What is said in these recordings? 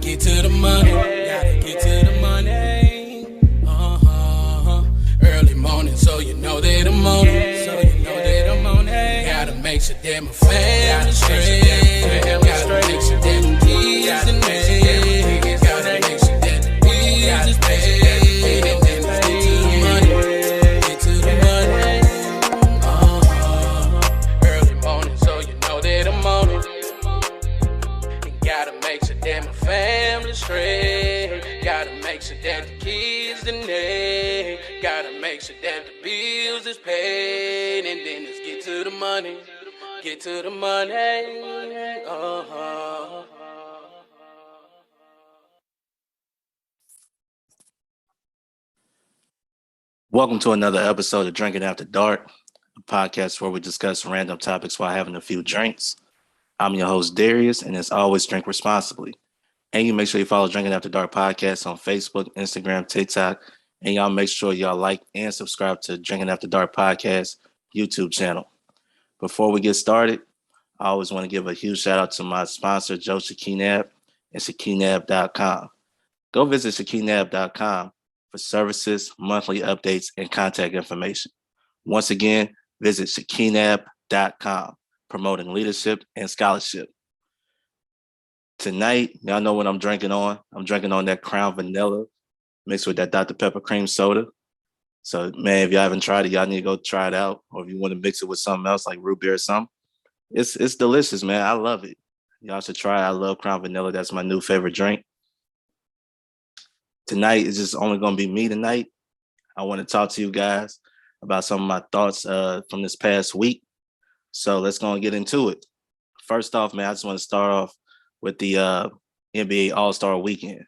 get to the money. Gotta get to the money. Early morning, so you know that I'm on it. So you know that I'm on it. Gotta make sure that my family straight. Gotta make sure that the kids and me. Gotta make sure that the bills is paid. And then let's get to the money. Get to the money. Early morning, so you know that I'm on it. And gotta make sure that my family straight. Gotta make sure that the kids and they. Gotta make sure that the bills is paid. And then let's get to the money. Get to the money. Welcome to another episode of Drinking After Dark, a podcast where we discuss random topics while having a few drinks. I'm your host, Darius, and as always, drink responsibly. And you make sure you follow Drinking After Dark podcast on Facebook, Instagram, TikTok, and y'all make sure y'all like and subscribe to Drinking After Dark podcast YouTube channel. Before we get started, I always want to give a huge shout out to my sponsor, Joe Shakinab and Shakinab.com. Go visit Shakinab.com for services, monthly updates, and contact information. Once again, visit Shakinab.com, promoting leadership and scholarship. Tonight, y'all know what I'm drinking on. I'm drinking on that Crown Vanilla mixed with that Dr. Pepper cream soda. So, man, if y'all haven't tried it, y'all need to go try it out. Or if you want to mix it with something else like root beer or something, it's delicious, man. I love it. Y'all should try it. I love Crown Vanilla. That's my new favorite drink. Tonight is just only going to be me tonight. I want to talk to you guys about some of my thoughts from this past week. So let's go and get into it. First off, man, I just want to start off with the NBA All-Star Weekend.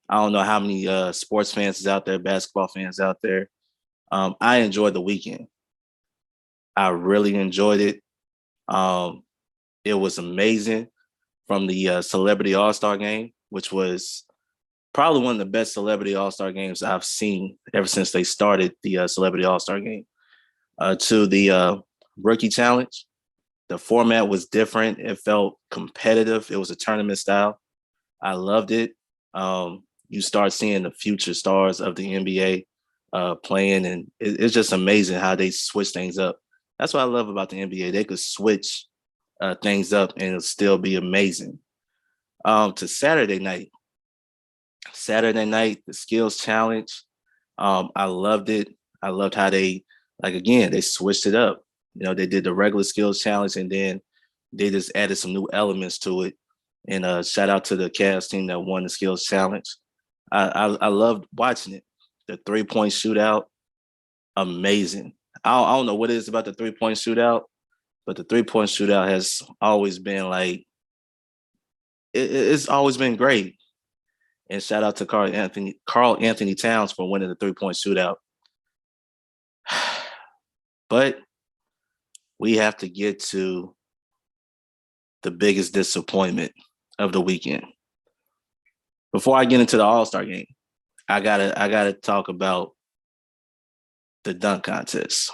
I don't know how many sports fans is out there, basketball fans out there. I enjoyed the weekend. I really enjoyed it. It was amazing from the Celebrity All-Star Game, which was probably one of the best Celebrity All-Star Games I've seen ever since they started the Celebrity All-Star Game, to the Rookie Challenge. The format was different. It felt competitive. It was a tournament style. I loved it. You start seeing the future stars of the NBA playing, and it's just amazing how they switch things up. That's what I love about the NBA. They could switch things up and it'll still be amazing. To Saturday night, the skills challenge. I loved it. I loved how they switched it up. You know, they did the regular skills challenge and then they just added some new elements to it. And shout out to the Cavs team that won the skills challenge. I loved watching it. The 3-point shootout, amazing. I don't know what it is about the 3-point shootout, but the 3-point shootout has always been like, it's always been great. And shout out to Karl Anthony Towns for winning the 3-point shootout. But we have to get to the biggest disappointment of the weekend. Before I get into the All-Star game, I gotta talk about the dunk contest.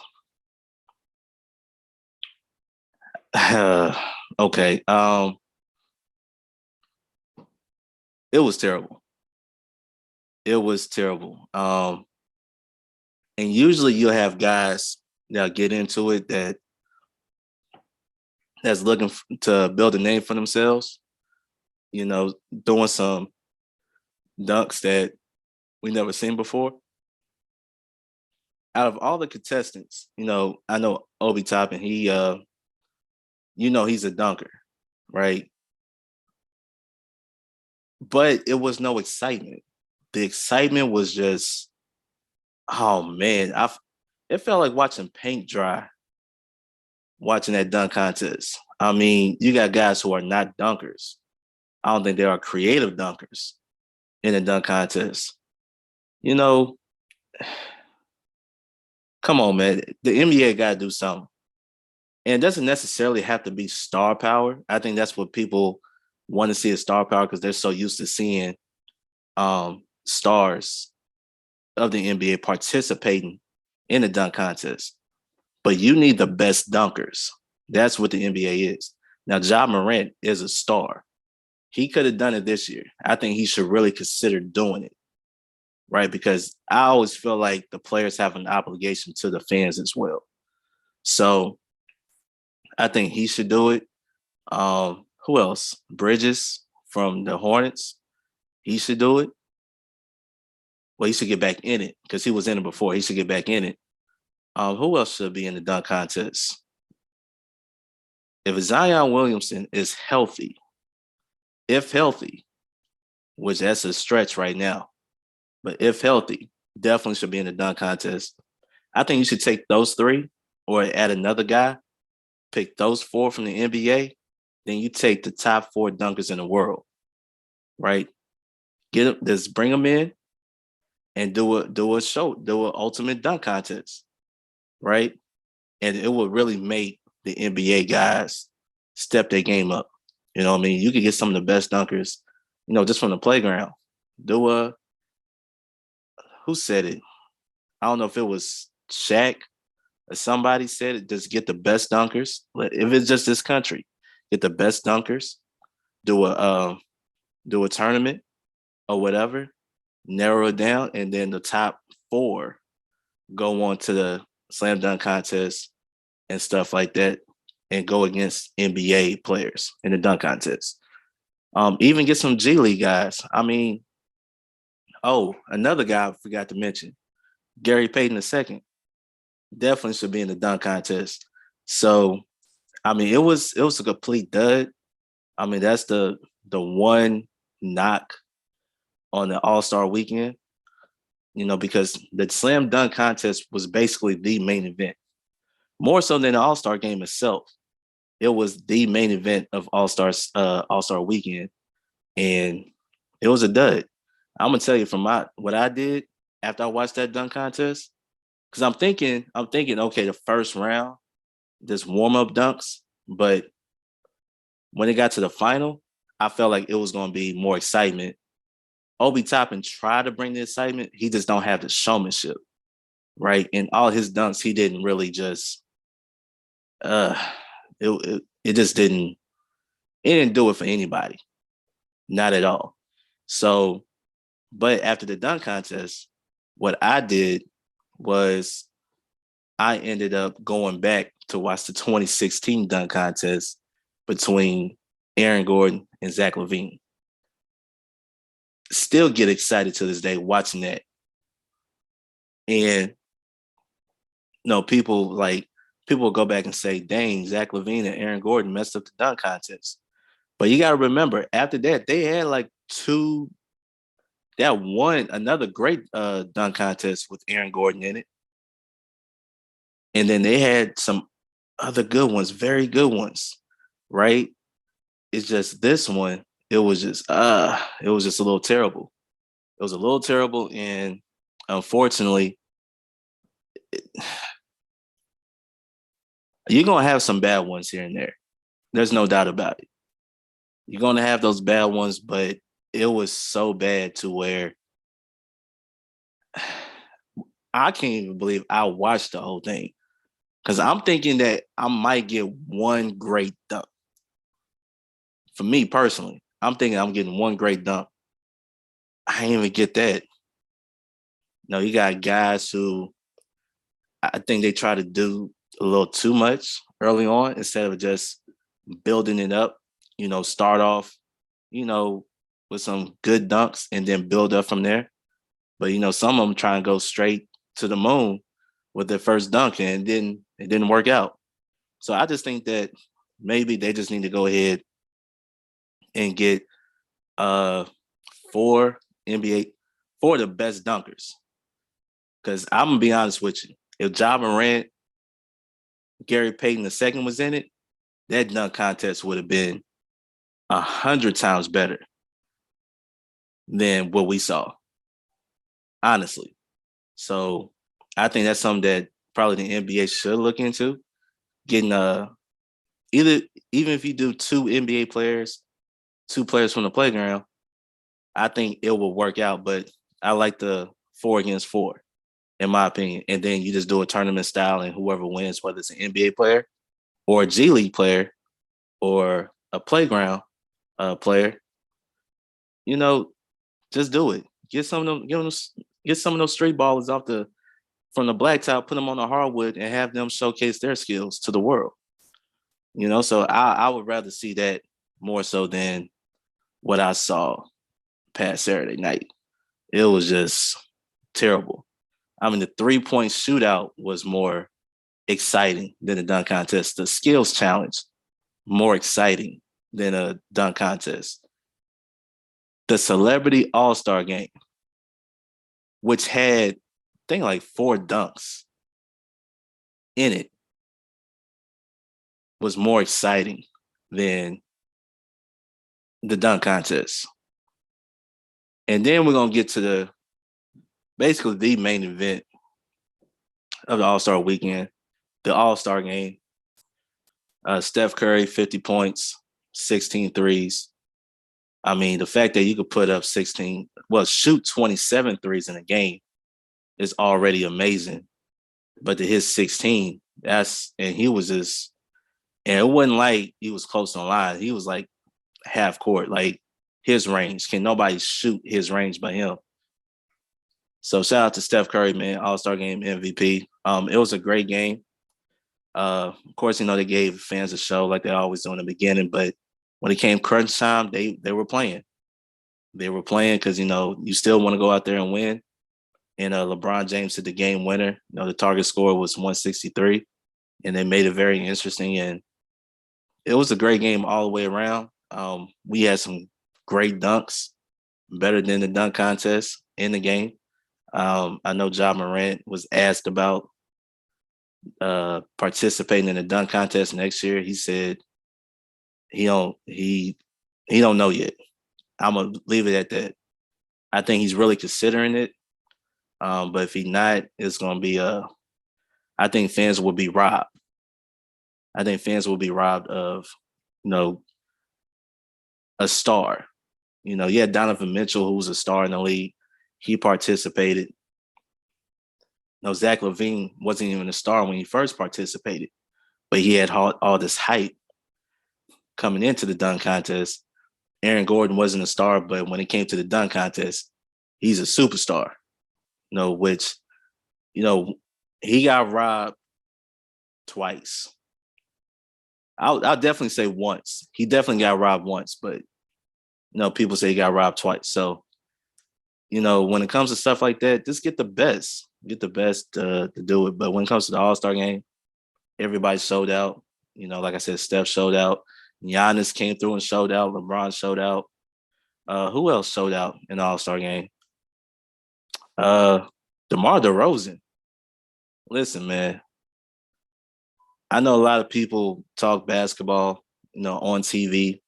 Okay. It was terrible. It was terrible. And usually you'll have guys that get into it that's looking to build a name for themselves, you know, doing some dunks that we never seen before. Out of all the contestants, you know, I know Obi Toppin, he, he's a dunker, right? But it was no excitement. The excitement was just, oh man, it felt like watching paint dry, watching that dunk contest. I mean, you got guys who are not dunkers. I don't think there are creative dunkers in a dunk contest. You know, come on, man. The NBA got to do something. And it doesn't necessarily have to be star power. I think that's what people want to see, is star power, because they're so used to seeing stars of the NBA participating in the dunk contest. But you need the best dunkers. That's what the NBA is. Now, Ja Morant is a star. he could have done it this year. I think he should really consider doing it, right? Because I always feel like the players have an obligation to the fans as well. So I think he should do it. Who else? Bridges from the Hornets. He should do it. Well, he should get back in it because he was in it before. He should get back in it. Who else should be in the dunk contest? If Zion Williamson is healthy, if healthy, which that's a stretch right now, but if healthy, definitely should be in the dunk contest. I think you should take those three or add another guy, pick those four from the NBA, then you take the top four dunkers in the world, right? Get them, just bring them in and do a show, do an ultimate dunk contest, right? And it will really make the NBA guys step their game up. You know what I mean? You could get some of the best dunkers, just from the playground. Who said it? I don't know if it was Shaq or somebody said it, just get the best dunkers. If it's just this country, get the best dunkers, do a tournament or whatever, narrow it down, and then the top four go on to the slam dunk contest and stuff like that, and go against NBA players in the dunk contest. Even get some G League guys. I mean, another guy I forgot to mention, Gary Payton II, definitely should be in the dunk contest. So, I mean, it was a complete dud. I mean, that's the one knock on the All-Star weekend, because the slam dunk contest was basically the main event. More so than the All-Star game itself. It was the main event of All-Star weekend, and it was a dud. I'm gonna tell you from what I did after I watched that dunk contest, because I'm thinking, okay, the first round, this warm-up dunks, but when it got to the final, I felt like it was gonna be more excitement. Obi Toppin tried to bring the excitement, he just don't have the showmanship, right? And all his dunks, he didn't really just it just didn't do it for anybody, not at all. So, but after the dunk contest, what I did was I ended up going back to watch the 2016 dunk contest between Aaron Gordon and Zach LaVine. Still get excited to this day watching that. And people will go back and say, dang, Zach LaVine and Aaron Gordon messed up the dunk contest. But you got to remember, after that, they had another great dunk contest with Aaron Gordon in it. And then they had some other good ones, very good ones, right? It's just this one, it was just a little terrible. It was a little terrible, and unfortunately, you're going to have some bad ones here and there. There's no doubt about it. You're going to have those bad ones, but it was so bad to where I can't even believe I watched the whole thing. Because I'm thinking that I might get one great dunk. For me personally, I'm thinking I'm getting one great dunk. I didn't even get that. No, you got guys who I think they try to do a little too much early on instead of just building it up, start off, with some good dunks and then build up from there. But, some of them try and go straight to the moon with their first dunk, and it didn't work out. So I just think that maybe they just need to go ahead and get four of the best dunkers. Because I'm going to be honest with you. If Ja Morant, Gary Payton II was in it, that dunk contest would have been 100 times better than what we saw. Honestly. So I think that's something that probably the NBA should look into. Getting even if you do two players from the playground, I think it will work out. But I like the 4 against 4, in my opinion. And then you just do a tournament style, and whoever wins, whether it's an NBA player or a G League player or a playground player, you know, just do it. Get some of them, get some of those street ballers off the from the blacktop, put them on the hardwood, and have them showcase their skills to the world. So I would rather see that more so than what I saw past Saturday night. It was just terrible. I mean, the 3-point shootout was more exciting than the dunk contest. The skills challenge more exciting than a dunk contest. The Celebrity All-Star Game, which had, I think, like 4 dunks in it, was more exciting than the dunk contest. And then we're going to get to basically the main event of the All-Star weekend, the All-Star Game. Steph Curry, 50 points, 16 threes. I mean, the fact that you could put up shoot 27 threes in a game is already amazing. But to hit 16, and he was just, and it wasn't like he was close on line. He was like half court, like his range. Can nobody shoot his range but him? So shout out to Steph Curry, man, All-Star Game MVP. It was a great game. Of course, they gave fans a show like they always do in the beginning, but when it came crunch time, they were playing. They were playing because, you still want to go out there and win. And LeBron James hit the game winner. The target score was 163, and they made it very interesting. And it was a great game all the way around. We had some great dunks, better than the dunk contest in the game. I know Ja Morant was asked about participating in the dunk contest next year. He said he don't know yet. I'm gonna leave it at that. I think he's really considering it. But if he's not, it's gonna be I think fans will be robbed. I think fans will be robbed of, a star. You had Donovan Mitchell, who was a star in the league. He participated. Zach LaVine wasn't even a star when he first participated, but he had all this hype coming into the dunk contest. Aaron Gordon wasn't a star, but when it came to the dunk contest, he's a superstar. Which, he got robbed twice. I'll definitely say once. He definitely got robbed once, but people say he got robbed twice. So, when it comes to stuff like that, just get the best. Get the best to do it. But when it comes to the All-Star Game, everybody showed out. Like I said, Steph showed out. Giannis came through and showed out. LeBron showed out. Who else showed out in the All-Star Game? DeMar DeRozan. Listen, man. I know a lot of people talk basketball, on TV.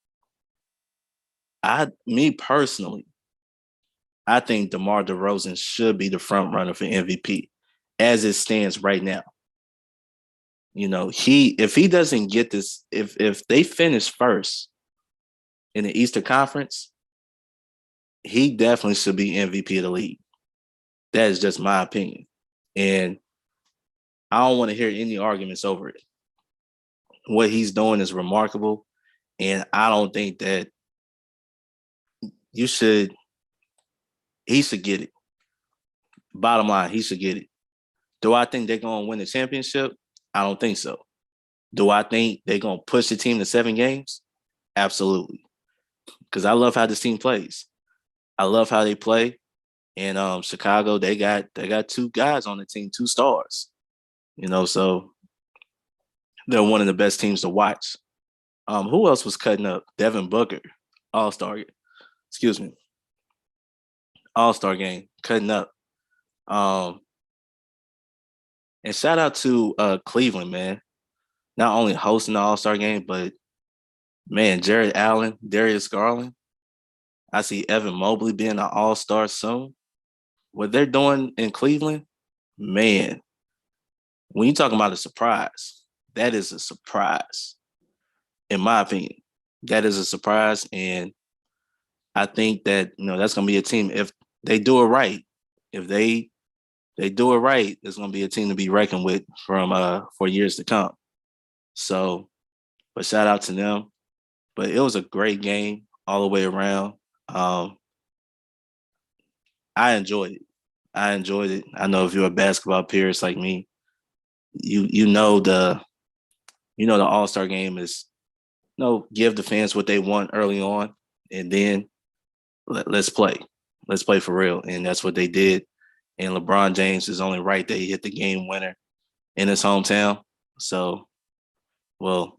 Me personally, I think DeMar DeRozan should be the front runner for MVP as it stands right now. If he doesn't get this, if they finish first in the Eastern Conference, he definitely should be MVP of the league. That is just my opinion. And I don't want to hear any arguments over it. What he's doing is remarkable. And I don't think that he should get it. Bottom line, he should get it. Do I think they're going to win the championship? I don't think so. Do I think they're going to push the team to 7 games? Absolutely. Because I love how this team plays. I love how they play. And Chicago, they got 2 guys on the team, 2 stars. So they're one of the best teams to watch. Who else was cutting up? Devin Booker, All-Star Game, cutting up. And shout out to Cleveland, man. Not only hosting the All-Star Game, but, man, Jared Allen, Darius Garland. I see Evan Mobley being an All-Star soon. What they're doing in Cleveland, man, when you're talking about a surprise, that is a surprise. In my opinion, that is a surprise. And I think that, that's going to be a team. If they do it right, if they do it right, it's going to be a team to be reckoned with for years to come. So, but shout out to them. But it was a great game all the way around. I enjoyed it. I enjoyed it. I know if you're a basketball purist like me, you know the All-Star game is give the fans what they want early on, and then let's play. Let's play for real. And that's what they did. And LeBron James is only right that he hit the game winner in his hometown. So, well,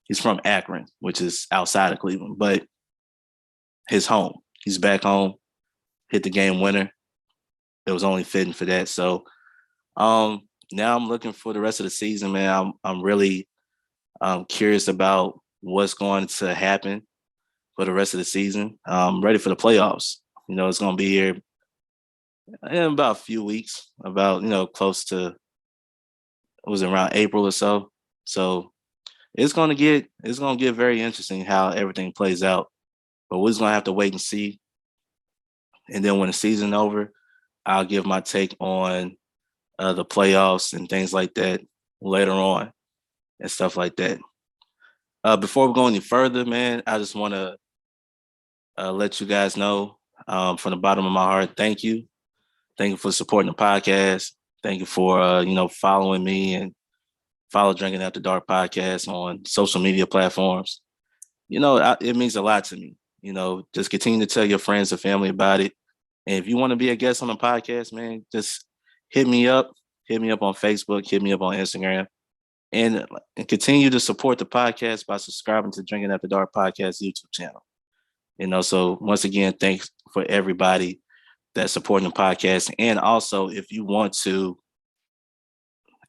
he's from Akron, which is outside of Cleveland, but his home. He's back home, hit the game winner. It was only fitting for that. So, now I'm looking for the rest of the season, man. I'm really curious about what's going to happen for the rest of the season. I'm ready for the playoffs. It's going to be here in about a few weeks, about, close to, it was around April or so. So it's going to get very interesting how everything plays out. But we're just going to have to wait and see. And then when the season's over, I'll give my take on the playoffs and things like that later on and stuff like that. Before we go any further, man, I just want to let you guys know from the bottom of my heart, thank you. Thank you for supporting the podcast. Thank you for, following me and follow Drinking After Dark podcast on social media platforms. It means a lot to me. Just continue to tell your friends and family about it. And if you want to be a guest on the podcast, man, just hit me up. Hit me up on Facebook. Hit me up on Instagram. And continue to support the podcast by subscribing to Drinking After Dark podcast YouTube channel. So once again, thanks for everybody that's supporting the podcast. And also, if you want to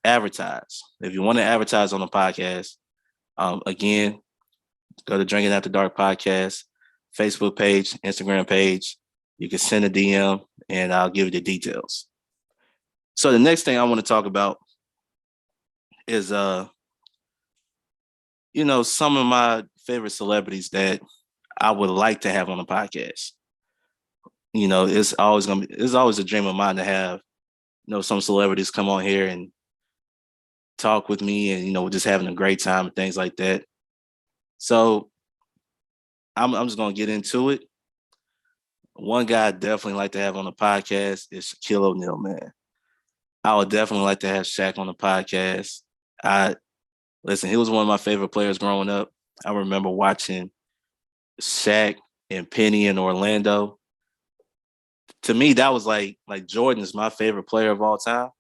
advertise, on the podcast, again, go to Drinking After Dark podcast, Facebook page, Instagram page. You can send a DM and I'll give you the details. So the next thing I want to talk about is, some of my favorite celebrities that I would like to have on the podcast. It's always a dream of mine to have, some celebrities come on here and talk with me and, just having a great time and things like that. So I'm just going to get into it. One guy I definitely like to have on the podcast is Shaquille O'Neal, man. I would definitely like to have Shaq on the podcast. Listen, he was one of my favorite players growing up. I remember watching Shaq and Penny in Orlando. To me, that was like Jordan is my favorite player of all time.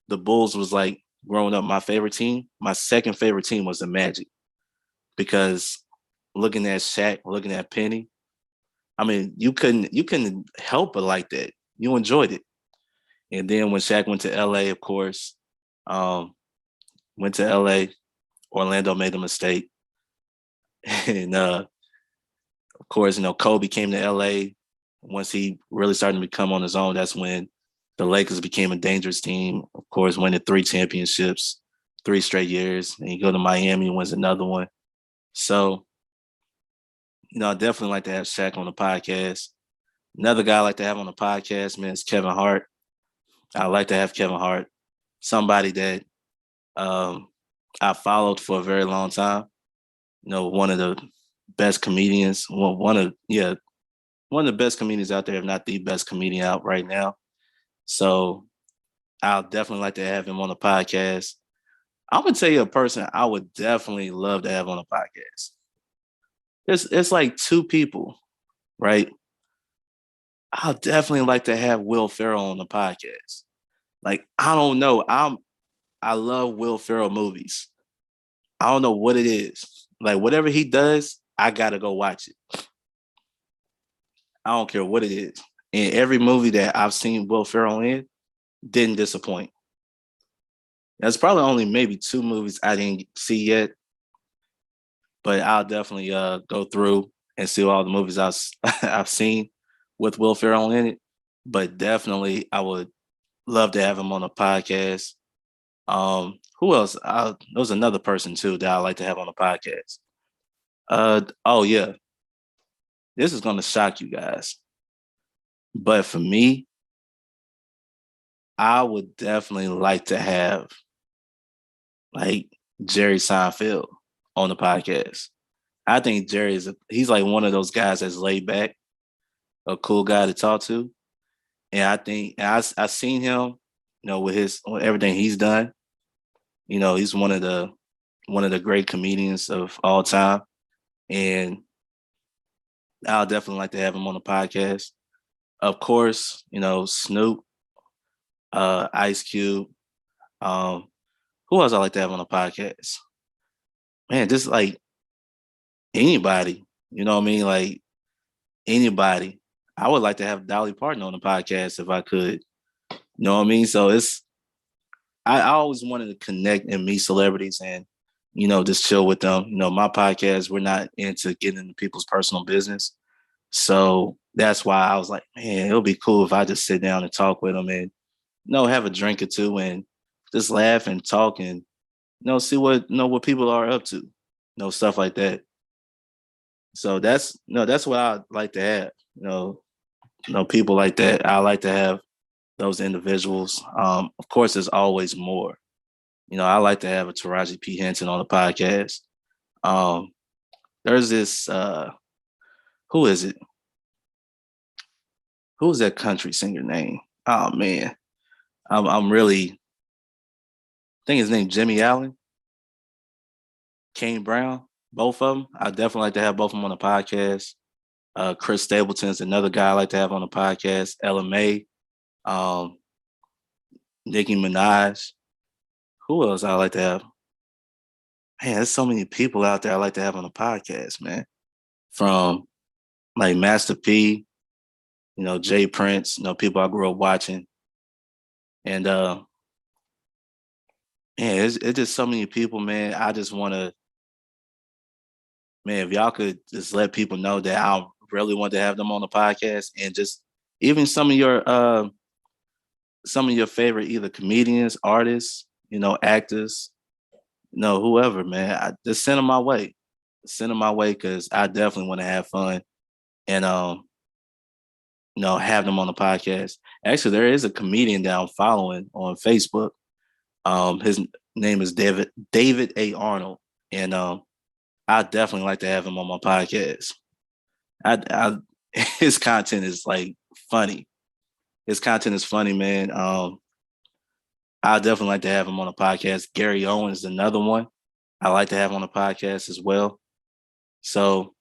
The Bulls was like growing up my favorite team. My second favorite team was the Magic, because looking at Shaq, looking at Penny, I mean, you couldn't help but like that. You enjoyed it. And then when Shaq went to LA, of course, went to LA, Orlando made a mistake. And of course, Kobe came to LA. Once he really started to become on his own, that's when the Lakers became a dangerous team. Of course, winning 3 championships, 3 straight years. And you go to Miami, wins another one. So, I definitely like to have Shaq on the podcast. Another guy I like to have on the podcast, man, is Kevin Hart. I like to have Kevin Hart, somebody that I followed for a very long time. One of the best comedians, one of the best comedians out there, if not the best comedian out right now. So I'll definitely like to have him on the podcast. I'm gonna tell you a person I would definitely love to have on the podcast. It's like 2 people, right? I'll definitely like to have Will Ferrell on the podcast. Like, I don't know. I love Will Ferrell movies. I don't know what it is. Like, whatever he does, I gotta go watch it. I don't care what it is. And every movie that I've seen Will Ferrell in didn't disappoint. There's probably only maybe 2 movies I didn't see yet, but I'll definitely go through and see all the movies I've seen with Will Ferrell in it. But definitely, I would love to have him on a podcast. Who else? There was another person too that I like to have on the podcast. Oh yeah, this is gonna shock you guys, but for me, I would definitely like to have like Jerry Seinfeld on the podcast. I think he's like one of those guys that's laid back, a cool guy to talk to. And I think I seen him, with everything he's done. He's one of the great comedians of all time, and I'll definitely like to have him on the podcast. Of course, Snoop, Ice Cube. Um, who else I like to have on the podcast? Man, just like anybody. You know what I mean? Like anybody. I would like to have Dolly Parton on the podcast if I could. You know what I mean? So I always wanted to connect and meet celebrities and, just chill with them. My podcast, we're not into getting into people's personal business. So that's why I was like, man, it'll be cool if I just sit down and talk with them and, have a drink or two and just laugh and talk and, see what people are up to, stuff like that. So that's what I like to have, people like that. I like to have those individuals. Of course, there's always more. I like to have a Taraji P. Henson on the podcast. There's this, who is it? Who's that country singer name? Oh man, I'm really, I think his name Jimmy Allen, Kane Brown, both of them. I definitely like to have both of them on the podcast. Chris Stapleton's another guy I like to have on the podcast. Ella May, um, Nicki Minaj. Who else I like to have? Man, there's so many people out there I like to have on the podcast, man. From like Master P, Jay Prince, people I grew up watching. And man, it's just so many people, man. I just want to, man, if y'all could just let people know that I really want to have them on the podcast and just even some of your favorite either comedians, artists, actors, whoever, man. I just send them my way. Send them my way because I definitely want to have fun and have them on the podcast. Actually, there is a comedian that I'm following on Facebook. His name is David A. Arnold, and I definitely like to have him on my podcast. His content is like funny. His content is funny, man. I definitely like to have him on the podcast. Gary Owens is another one I like to have on the podcast as well. So,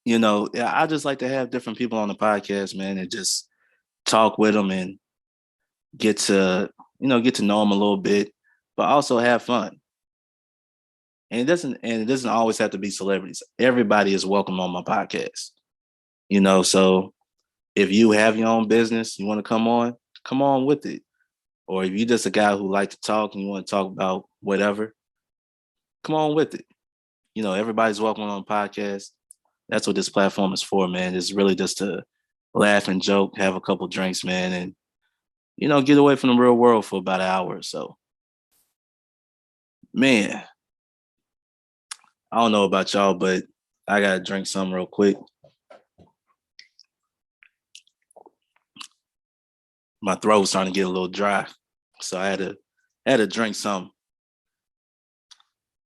I just like to have different people on the podcast, man, and just talk with them and get to know them a little bit, but also have fun. And it doesn't always have to be celebrities. Everybody is welcome on my podcast. So if you have your own business, you want to come on with it. Or if you're just a guy who likes to talk and you want to talk about whatever, come on with it. Everybody's welcome on the podcast. That's what this platform is for, man. It's really just to laugh and joke, have a couple drinks, man, and get away from the real world for about an hour or so. Man, I don't know about y'all, but I gotta drink some real quick. My throat was starting to get a little dry, so I had to drink some.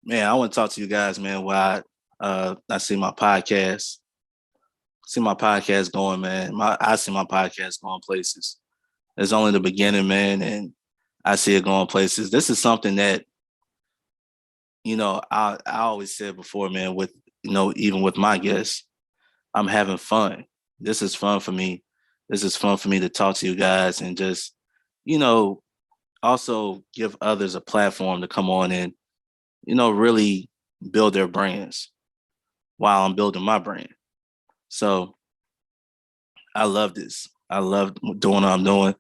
Man, I want to talk to you guys, man. Why I see my podcast, going, man. I see my podcast going places. It's only the beginning, man, and I see it going places. This is something that I always said before, man. With even with my guests, I'm having fun. This is fun for me. This is fun for me to talk to you guys and just also give others a platform to come on and really build their brands while I'm building my brand. So I love this. I love doing what I'm doing.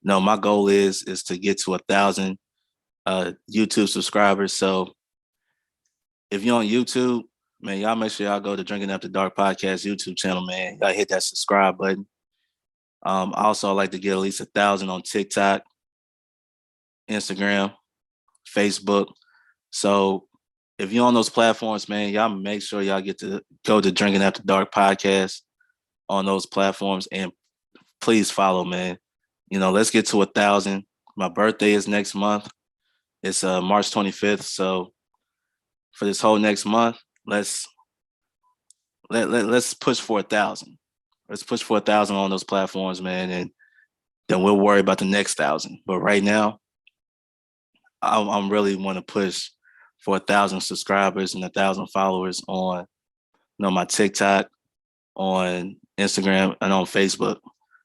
My goal is to get to 1,000 YouTube subscribers. So if you're on YouTube, man, y'all make sure y'all go to Drinking After Dark Podcast YouTube channel, man. Y'all hit that subscribe button. I also like to get at least 1,000 on TikTok, Instagram, Facebook. So if you're on those platforms, man, y'all make sure y'all get to go to Drinking After Dark Podcast on those platforms and please follow, man. Let's get to 1,000. My birthday is next month. It's March 25th. So for this whole next month, let's push for 1,000. Let's push for 1,000 on those platforms, man. And then we'll worry about the next 1,000. But right now, I'm really want to push for 1,000 subscribers and 1,000 followers on, my TikTok, on Instagram, and on Facebook.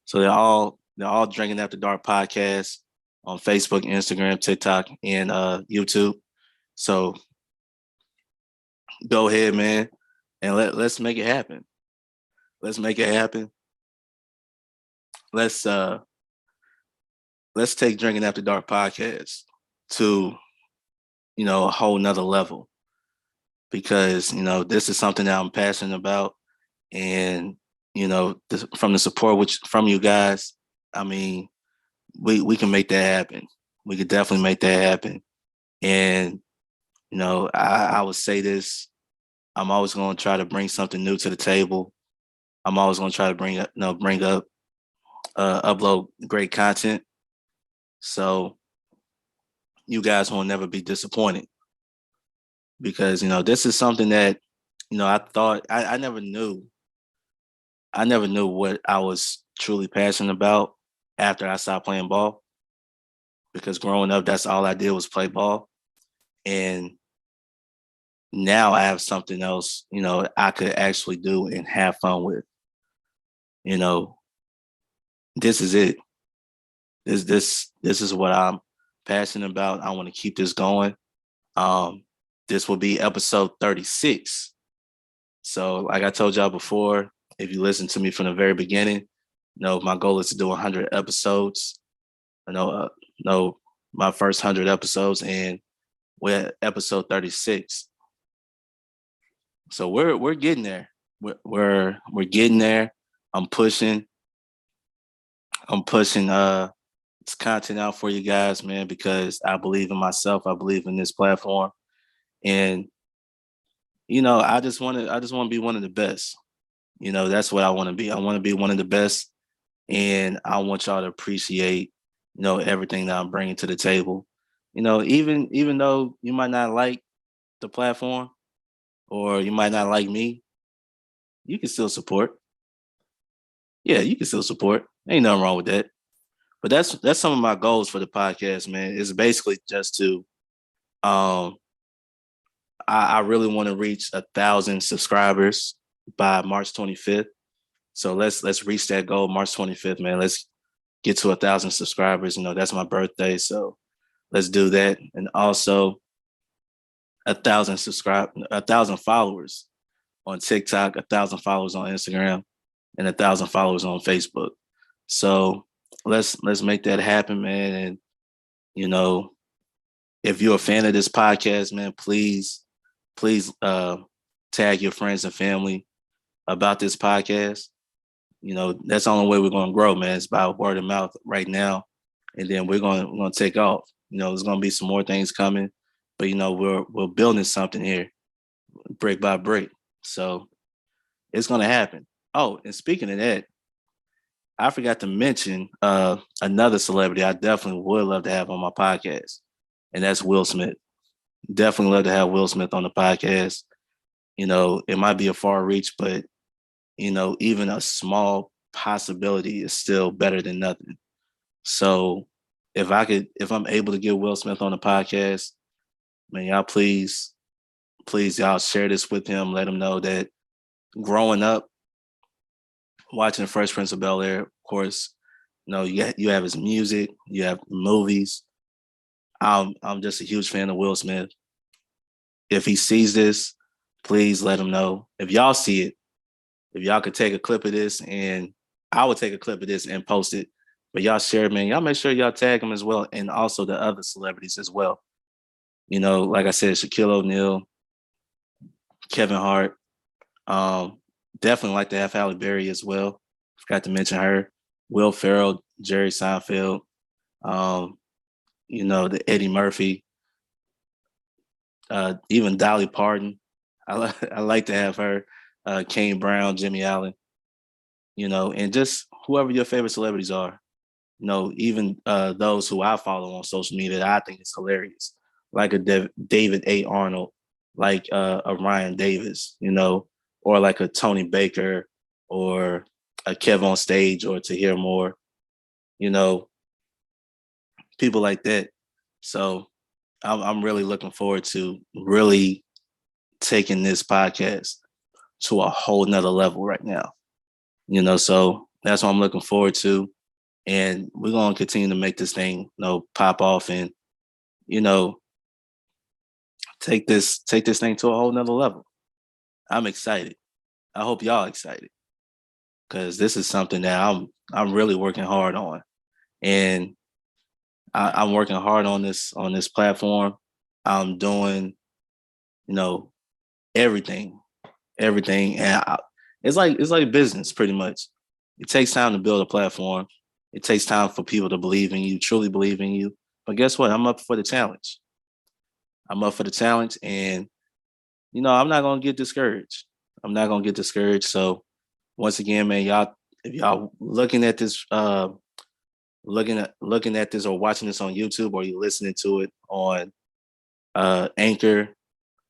So they're all Drinking After Dark podcast on Facebook, Instagram, TikTok, and YouTube. So go ahead, man, and let's make it happen. Let's make it happen. Let's let's take Drinking After Dark podcast to, a whole nother level, because this is something that I'm passionate about, and from the support from you guys, I mean, we can make that happen. We could definitely make that happen. And I would say this: I'm always going to try to bring something new to the table. I'm always going to try to upload great content. So you guys will never be disappointed, because this is something that I thought I never knew. I never knew what I was truly passionate about after I stopped playing ball, because growing up, that's all I did was play ball. And now I have something else, I could actually do and have fun with. This is it. This is what I'm passionate about. I want to keep this going. This will be episode 36. So like I told y'all before, if you listen to me from the very beginning, my goal is to do 100 episodes. My first 100 episodes, and we're at episode 36. So we're getting there. We're getting there. I'm pushing this content out for you guys, man, because I believe in myself. I believe in this platform, and I just want to be one of the best. That's what I want to be. I want to be one of the best, and I want y'all to appreciate everything that I'm bringing to the table. Even though you might not like the platform, or you might not like me, you can still support. Yeah, you can still support. Ain't nothing wrong with that. But that's some of my goals for the podcast, man. It's basically just to I really want to reach 1,000 subscribers by March 25th. So let's reach that goal March 25th, man. Let's get to 1,000 subscribers. That's my birthday, so let's do that. And also 1,000 followers on TikTok, 1,000 followers on Instagram, and 1,000 followers on Facebook. So let's make that happen, man. And if you're a fan of this podcast, man, please tag your friends and family about this podcast. That's the only way we're going to grow, man. It's by word of mouth right now, and then we're going to take off. There's going to be some more things coming, but we're building something here, brick by brick. So it's going to happen. Oh, and speaking of that, I forgot to mention another celebrity I definitely would love to have on my podcast, and that's Will Smith. Definitely love to have Will Smith on the podcast. It might be a far reach, but even a small possibility is still better than nothing. So if I'm able to get Will Smith on the podcast, man, y'all please y'all share this with him. Let him know that growing up, watching Fresh Prince of Bel-Air, of course, you have his music, you have movies. I'm just a huge fan of Will Smith. If he sees this, please let him know. If y'all see it, if y'all could take a clip of this, and I would take a clip of this and post it. But y'all share it, man. Y'all make sure y'all tag him as well, and also the other celebrities as well. Like I said, Shaquille O'Neal, Kevin Hart. Definitely like to have Halle Berry as well. Forgot to mention her. Will Ferrell, Jerry Seinfeld. The Eddie Murphy. Even Dolly Parton. I like to have her. Kane Brown, Jimmy Allen. And just whoever your favorite celebrities are. Even those who I follow on social media that I think is hilarious, like a David A. Arnold, like a Ryan Davis, or like a Tony Baker, or a Kev on Stage, or Tahir Moore. you know, people like that. So I'm really looking forward to really taking this podcast to a whole nother level right now. So that's what I'm looking forward to. And we're gonna continue to make this thing, pop off and, you know, take this thing to a whole nother level. I'm excited. I hope y'all excited because this is something that I'm really working hard on, and I'm working hard on this platform. I'm doing, you know, everything, and it's like business pretty much. It takes time to build a platform. It takes time for people to believe in you, truly believe in you. But guess what? I'm up for the challenge. I'm up for the challenge, and I'm not gonna get discouraged. I'm not gonna get discouraged. So once again, man, y'all, if y'all looking at this, looking at this or watching this on YouTube, or you listening to it on Anchor,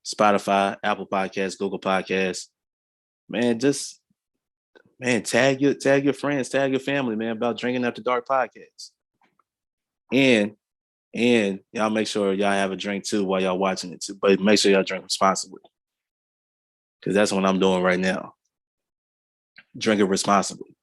Spotify, Apple Podcasts, Google Podcasts, man, tag your friends, tag your family, man, about Drinking After Dark podcast. And y'all make sure y'all have a drink too while y'all watching it too. But make sure y'all drink responsibly. Because that's what I'm doing right now. Drinking responsibly.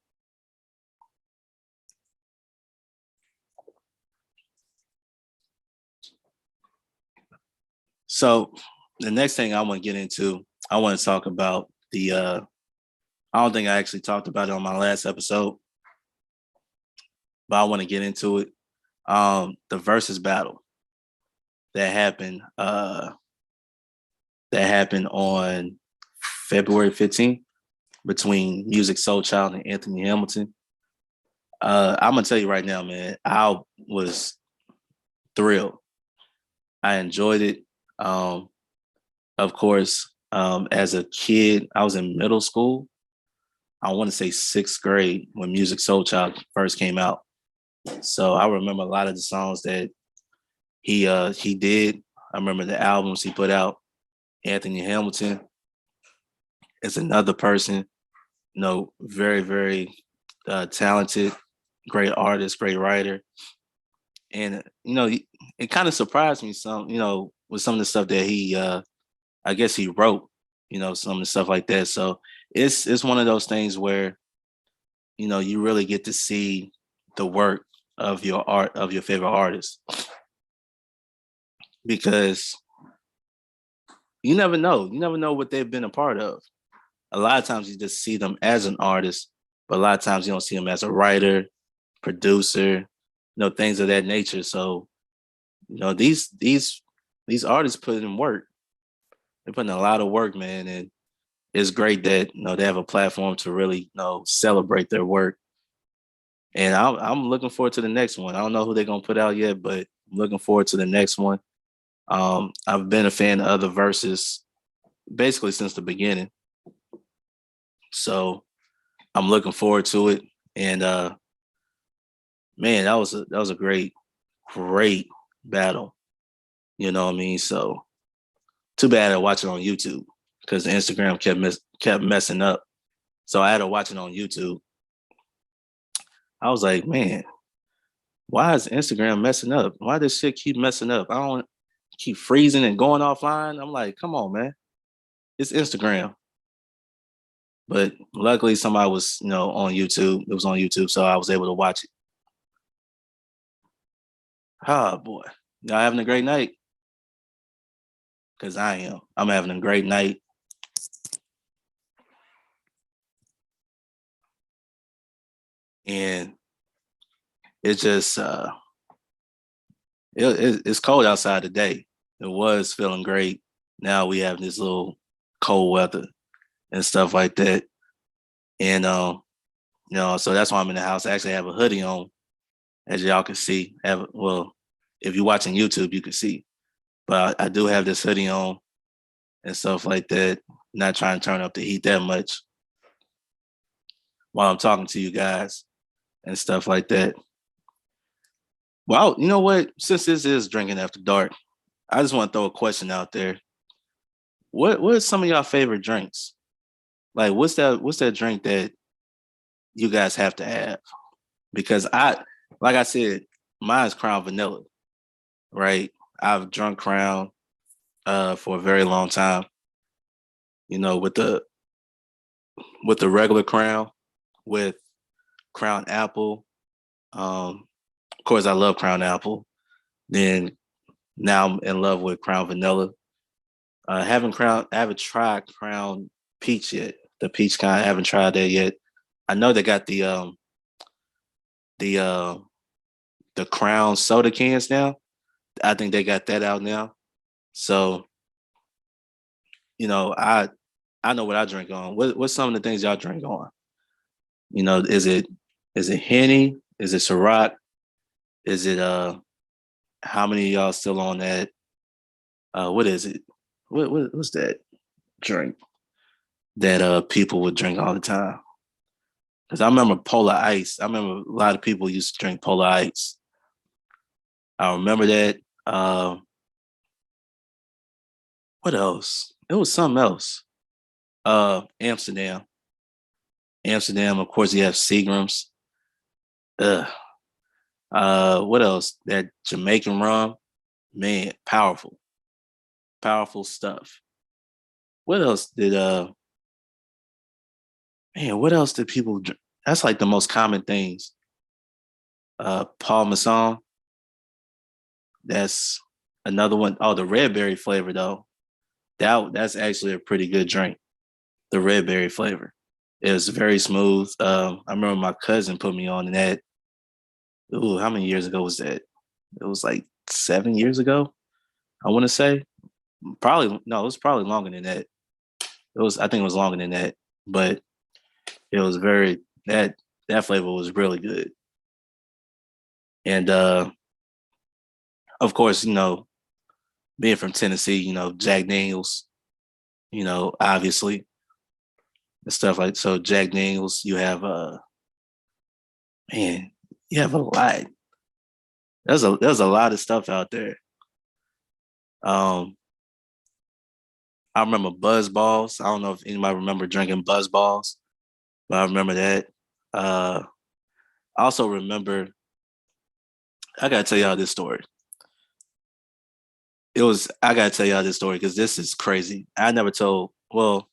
So the next thing I want to get into, I want to talk about I don't think I actually talked about it on my last episode, but I want to get into it. The versus battle that happened on February 15th between Musiq Soulchild and Anthony Hamilton. I'm gonna tell you right now, man, I was thrilled. I enjoyed it. Of course, as a kid, I was in middle school. I want to say 6th grade when Musiq Soulchild first came out. So I remember a lot of the songs that he did. I remember the albums he put out. Anthony Hamilton is another person, very, very talented, great artist, great writer. And, it kind of surprised me some, with some of the stuff that he, I guess he wrote, some of the stuff like that. So it's one of those things where, you really get to see the work of your favorite artist, because you never know what they've been a part of. A lot of times you just see them as an artist, but a lot of times you don't see them as a writer, producer, things of that nature. So, these artists put in work. They're putting a lot of work, man, and it's great that they have a platform to really celebrate their work. And I'm looking forward to the next one. I don't know who they're gonna put out yet, but I'm looking forward to the next one. I've been a fan of the Verses basically since the beginning, so I'm looking forward to it. And man, that was a great battle. You know what I mean? So too bad I watch it on YouTube because Instagram kept messing up. So I had to watch it on YouTube. I was like, man, why is Instagram messing up? Why does shit keep messing up? I don't keep freezing and going offline. I'm like, come on, man. It's Instagram. But luckily somebody was, on YouTube. It was on YouTube, so I was able to watch it. Oh boy. Y'all having a great night? Because I am. I'm having a great night. And it's just it's cold outside today. It was feeling great. Now we have this little cold weather and stuff like that. And so that's why I'm in the house. I actually have a hoodie on, as y'all can see. If you're watching YouTube, you can see. But I do have this hoodie on and stuff like that. Not trying to turn up the heat that much while I'm talking to you guys and stuff like that. Well, you know what? Since this is Drinking After Dark, I just want to throw a question out there. What are some of y'all favorite drinks? Like, what's that drink that you guys have to have? Because like I said, mine's Crown Vanilla, right? I've drunk Crown for a very long time. You know, with the regular Crown, with Crown Apple. Of course, I love Crown Apple. Then now I'm in love with Crown Vanilla. I haven't tried Crown Peach yet. The peach kind, I haven't tried that yet. I know they got the the Crown soda cans now. I think they got that out now. So I know what I drink on. What's some of the things y'all drink on? You know, is it Henny? Is it Ciroc? Is it how many of y'all still on that? What is it? What's that drink that people would drink all the time? Because I remember Polar Ice. I remember a lot of people used to drink Polar Ice. I remember that. What else? It was something else. Amsterdam. Amsterdam, of course, you have Seagrams. Ugh. What else? That Jamaican rum, man, powerful, powerful stuff. What else did man? What else did people drink? That's like the most common things. Paul Masson, that's another one. Oh, the red berry flavor though. That's actually a pretty good drink. The red berry flavor. It was very smooth. I remember my cousin put me on that. Ooh, how many years ago was that? It was like 7 years ago. I want to say probably no, it was probably longer than that. I think it was longer than that, but it was very that flavor was really good. And of course, being from Tennessee, Jack Daniels, obviously and stuff like so. Jack Daniels, you have man, you have a lot. There's a lot of stuff out there. Um, I remember Buzz Balls. I don't know if anybody remember drinking Buzz Balls, but I remember that. I also remember. I gotta tell y'all this story. I gotta tell y'all this story because this is crazy. I never told. Well,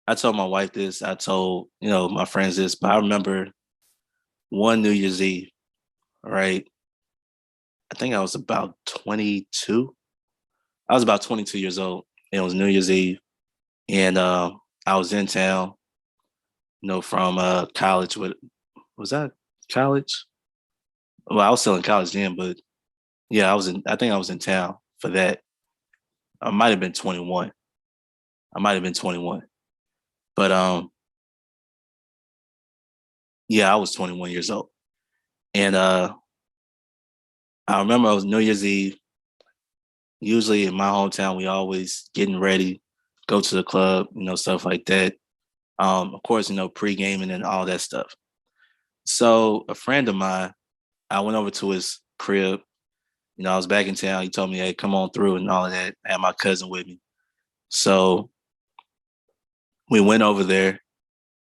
I told my wife this. I told my friends this, but I remember one New Year's Eve. Right, I think I was about 22. I was about 22 years old. It was New Year's Eve, and I was in town. From college. Was that college? Well, I was still in college then, but yeah, I was in. I think I was in town for that. I might have been 21. I might have been 21, but yeah, I was 21 years old, and I remember it was New Year's Eve. Usually in my hometown, we always getting ready, go to the club, stuff like that. Of course, pre gaming and all that stuff. So a friend of mine, I went over to his crib. I was back in town. He told me, "Hey, come on through," and all of that. I had my cousin with me, so we went over there,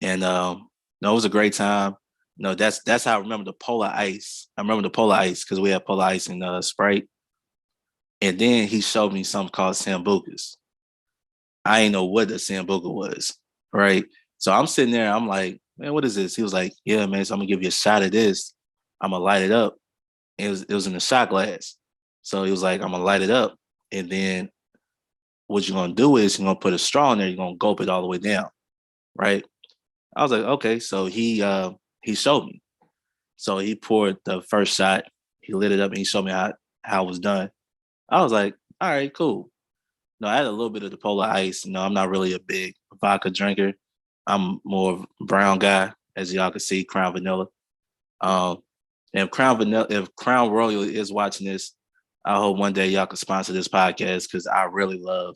and it was a great time. That's how I remember the Polar Ice. I remember the Polar Ice because we had Polar Ice and Sprite. And then he showed me something called Sambucas. I ain't know what the Sambuca was, right? So I'm sitting there, I'm like, man, what is this? He was like, yeah, man, so I'm gonna give you a shot of this. I'm gonna light it up. It was in a shot glass. So he was like, I'm gonna light it up. And then what you're gonna do is you're gonna put a straw in there, you're gonna gulp it all the way down. Right. I was like, okay. So he showed me. So he poured the first shot, he lit it up and he showed me how it was done. I was like, all right, cool. No, I had a little bit of the Polar Ice. I'm not really a big vodka drinker. I'm more of a brown guy, as y'all can see, Crown Vanilla. Um, and if Crown Royal is watching this, I hope one day y'all can sponsor this podcast because I really love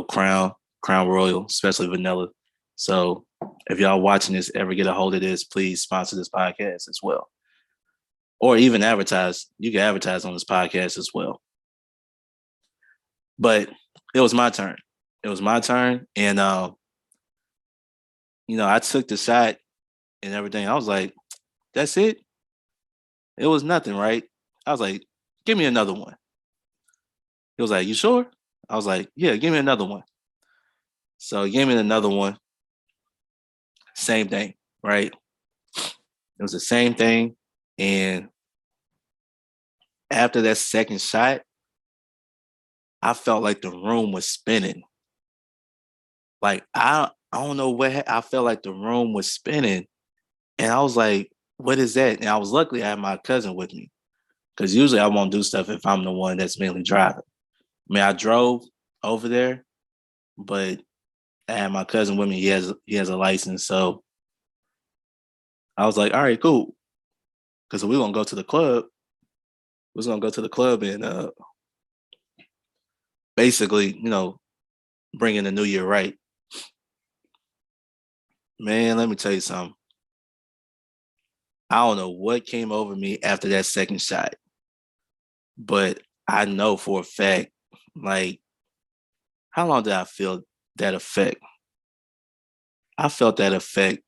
Crown Royal, especially vanilla. So if y'all watching this, ever get a hold of this, please sponsor this podcast as well. Or even advertise. You can advertise on this podcast as well. But it was my turn. It was my turn. And I took the shot and everything. I was like, that's it. It was nothing, right? I was like, give me another one. He was like, you sure? I was like, yeah, give me another one. So he gave me another one. Same thing, right? It was the same thing. And after that second shot, I felt like the room was spinning. Like I don't know I felt like the room was spinning. And I was like, what is that? And I was luckily I had my cousin with me. Because usually I won't do stuff if I'm the one that's mainly driving. I mean, I drove over there, but I had my cousin with me. He has a license. So I was like, all right, cool. Because we're gonna go to the club. We're gonna go to the club and basically, bring in the new year right. Man, let me tell you something. I don't know what came over me after that second shot, but I know for a fact, like, how long did I feel that effect? I felt that effect.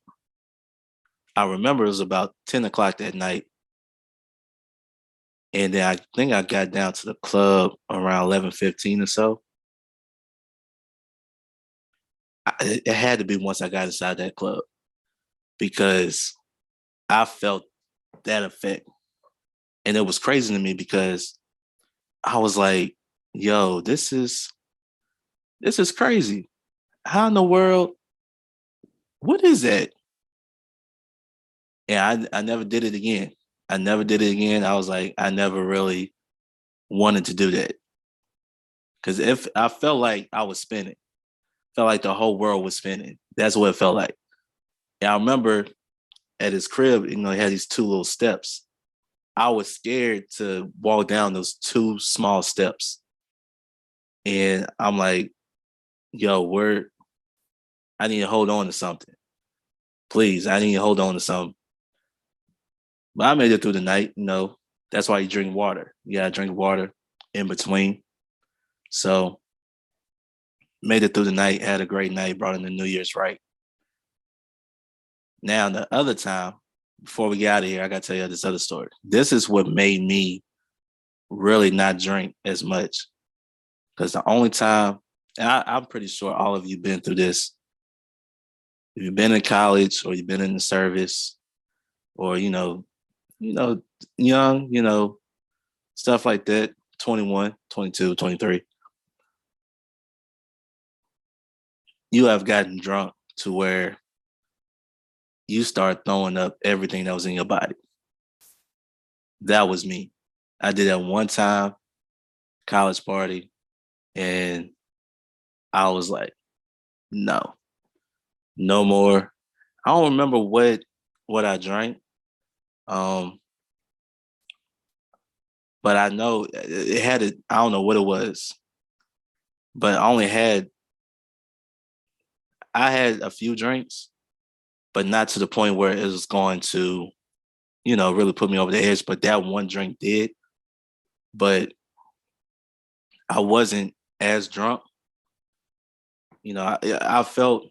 I remember it was about 10 o'clock that night. And then I think I got down to the club around 11:15 or so. It had to be once I got inside that club because I felt that effect. And it was crazy to me because I was like, yo, this is crazy. How in the world, what is that? And I never did it again. I never did it again. I was like, I never really wanted to do that. Because if I felt like I was spinning, felt like the whole world was spinning. That's what it felt like. And I remember at his crib, he had these two little steps. I was scared to walk down those two small steps. And I'm like, yo, I need to hold on to something. Please, I need to hold on to something. But I made it through the night, That's why you drink water. You gotta drink water in between. So made it through the night, had a great night, brought in the New Year's right. Now, the other time, before we get out of here, I got to tell you this other story. This is what made me really not drink as much. Because the only time, and I'm pretty sure all of you been through this. If you've been in college or you've been in the service or, young, stuff like that, 21, 22, 23, you have gotten drunk to where you start throwing up everything that was in your body. That was me. I did that one time, college party, and I was like, no more. I don't remember what I drank. But I know it had I don't know what it was, but I had a few drinks, but not to the point where it was going to, really put me over the edge. But that one drink did. But I wasn't as drunk. I felt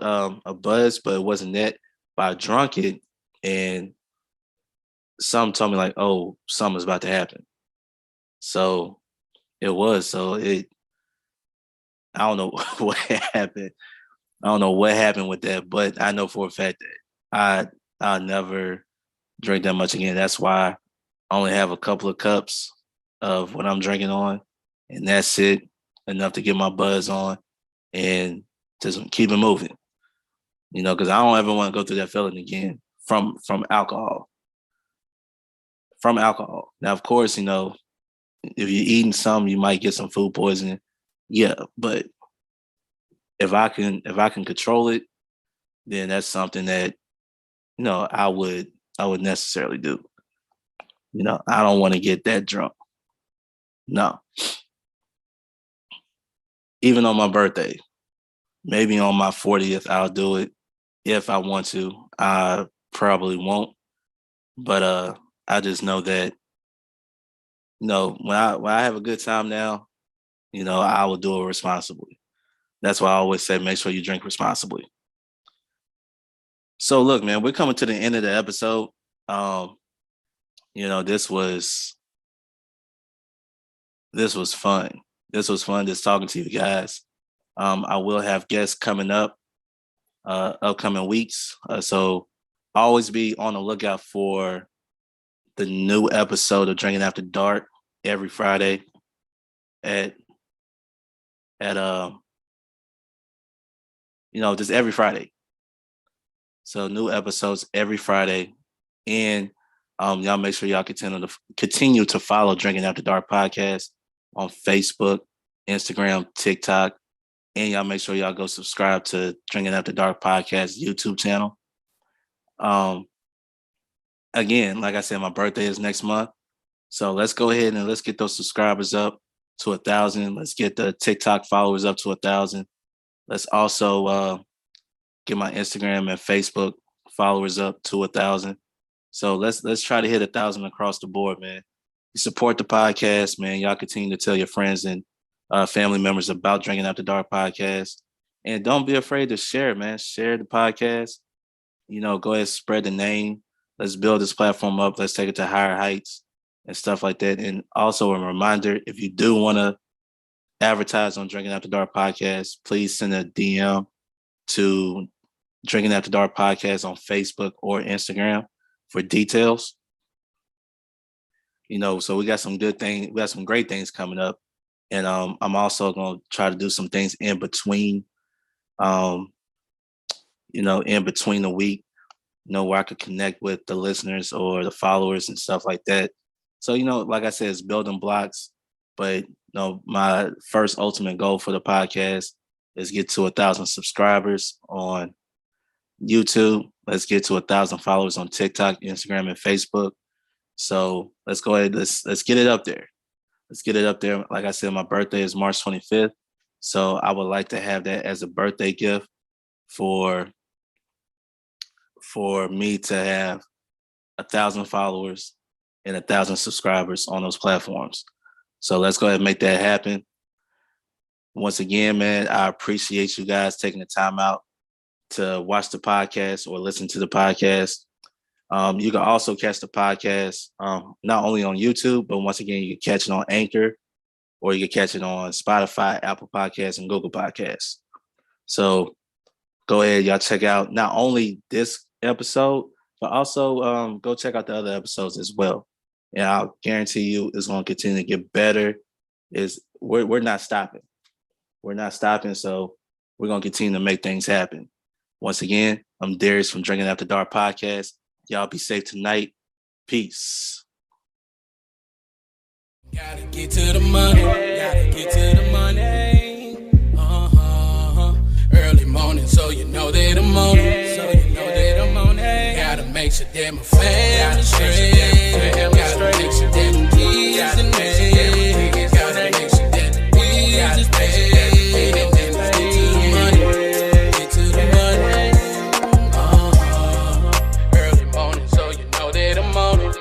a buzz, but it wasn't that. But I drank it, and some told me like, "Oh, something's about to happen." So it was. So I don't know what happened. I don't know what happened with that, but I know for a fact that I'll never drink that much again. That's why I only have a couple of cups of what I'm drinking on, and that's it. Enough to get my buzz on and just keep it moving. Because I don't ever want to go through that feeling again from alcohol. From alcohol. Now, of course, if you're eating some, you might get some food poisoning. Yeah, but if I can control it, then that's something that I would necessarily do. I don't want to get that drunk. No. Even on my birthday, maybe on my 40th, I'll do it if I want to. I probably won't, but I just know that when I have a good time now, I will do it responsibly. That's why I always say make sure you drink responsibly. So look, man, we're coming to the end of the episode. This was fun. This was fun just talking to you guys. I will have guests coming up, upcoming weeks. So always be on the lookout for the new episode of Drinking After Dark every Friday at just every Friday. So new episodes every Friday. And y'all make sure y'all continue to follow Drinking After Dark podcast on Facebook, Instagram, TikTok. And y'all make sure y'all go subscribe to Drinking After Dark podcast YouTube channel. Again, like I said, my birthday is next month. So let's go ahead and let's get those subscribers up to 1,000. Let's get the TikTok followers up to 1,000. Let's also get my Instagram and Facebook followers up to 1,000. So let's try to hit 1,000 across the board, man. You support the podcast, man. Y'all continue to tell your friends and family members about Drinking After Dark podcast. And don't be afraid to share it, man. Share the podcast. Go ahead and spread the name. Let's build this platform up. Let's take it to higher heights and stuff like that. And also a reminder, if you do want to advertise on Drinking After Dark podcast, please send a DM to Drinking After Dark podcast on Facebook or Instagram for details. So we got some good things. We got some great things coming up. And I'm also going to try to do some things in between, in between the week, where I could connect with the listeners or the followers and stuff like that. So, like I said, it's building blocks. But, my first ultimate goal for the podcast is get to 1,000 subscribers on YouTube. Let's get to 1,000 followers on TikTok, Instagram, and Facebook. So let's go ahead. Let's get it up there. Let's get it up there. Like I said, my birthday is March 25th. So I would like to have that as a birthday gift for me to have 1,000 followers and 1,000 subscribers on those platforms. So let's go ahead and make that happen. Once again, man, I appreciate you guys taking the time out to watch the podcast or listen to the podcast. You can also catch the podcast not only on YouTube, but once again, you can catch it on Anchor, or you can catch it on Spotify, Apple Podcasts, and Google Podcasts. So go ahead, y'all check out not only this episode, but also go check out the other episodes as well. And I'll guarantee you it's going to continue to get better. We're not stopping. We're not stopping, so we're going to continue to make things happen. Once again, I'm Darius from Drinking After Dark podcast. Y'all be safe tonight. Peace. Gotta get to the money. Gotta get to the money. Early morning, so you know that I'm on it. So you know that I'm on it. Gotta make sure that my family straight. Gotta make sure that the kids and me. Gotta make sure that the bills is paid. And then let's get to the money. Get to the money. Early morning, so you know that I'm on it.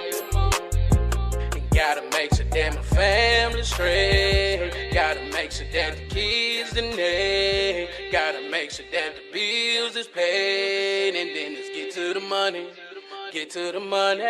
And gotta make sure that my family straight. Gotta make sure that the kids done. Gotta make sure that the bills is paid. And then let's get to the money. Get to the money.